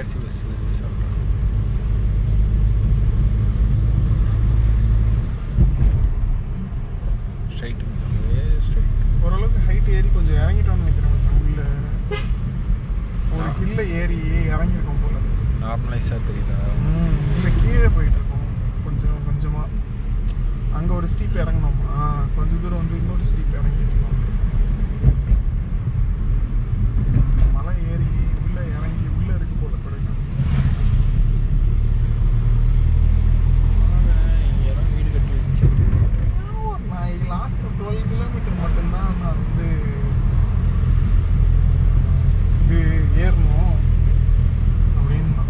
IRC bus சொல்கிறேன். Straight straight. ஓரளவுக்கு height ஏறி கொஞ்சம் இறங்கிட்டோம்னு நினைக்கிறேன் மச்சான். உள்ள ஒரு ஹில்ல ஏறி இறங்கியிருக்கோம் போல. நார்மலைஸாக தெரியுதா? இல்லை கீழே போயிட்டுருக்கோம் கொஞ்சம் கொஞ்சமாக. அங்கே ஒரு ஸ்டீப் இறங்கினோமா, கொஞ்சம் தூரம் வந்து இன்னொரு ஸ்டீப் இறங்கிட்டு இருக்கோம். மலை ஏறி உள்ளே இறங்கி உள்ளே இருக்கு போல கொடைக்கானல். இங்கே தான் வீடு கட்டி வச்சுட்டு நான் லாஸ்ட் 12 கிலோமீட்டர் மட்டும்தான் நான் வந்து இது ஏறணும் அப்படின்னா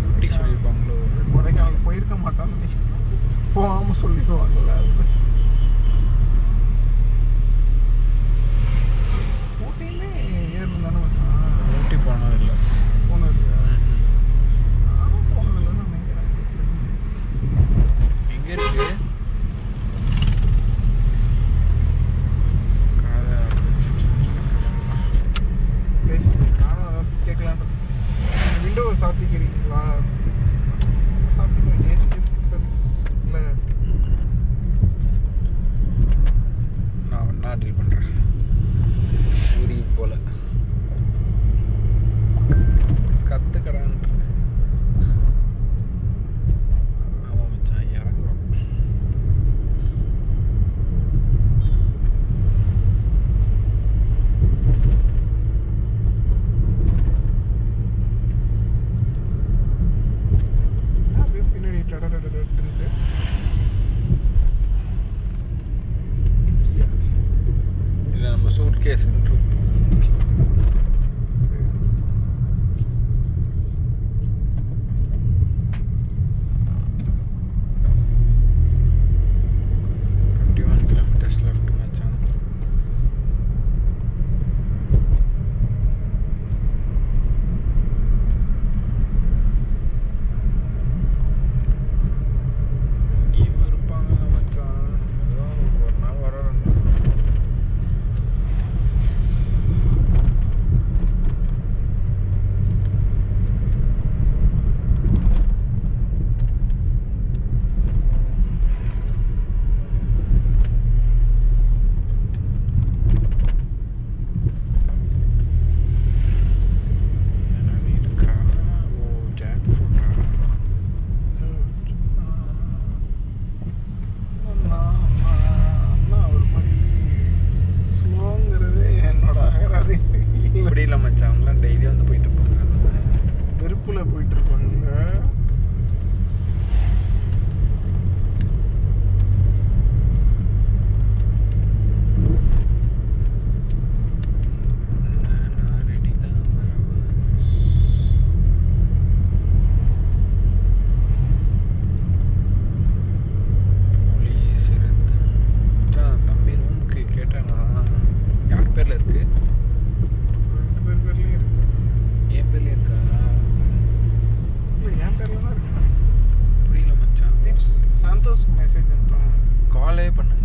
ஊட்டி சொல்லியிருப்பாங்களோ. கொடைக்கானல் போயிருக்க மாட்டான்னு நினைக்கிறேன். போகாமல் சொல்லிடுவாங்கல்ல, அது பிரச்சனை. ஊட்டியுமே ஏறணும் தானே வச்சான். ஊட்டி போனது இல்லை. போனது இல்லையா? நானும் போனதில்லைன்னு நினைக்கிறேன். எங்கே இருக்கு? நானும் அதான் கேட்கலான். விண்டோவை சாத்திக்கிறீங்களா? சாத்திக்குவேன். ஏசி இல்லை நான் ஒன்றா டீல் பண்ணுறேன். ஊரி போல் கற்றுக்கடான்ட்டு. ஆமாம் மச்சான், இறங்குறோம். பின்னாடி டடடடட்டு இல்லை நம்ம சூட் கேஸுன்ட்டு.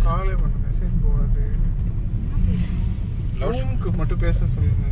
காலே பண்ண மெசேஜ் போகாது. ரூமுக்கு மட்டும் பேச சொல்லுங்க.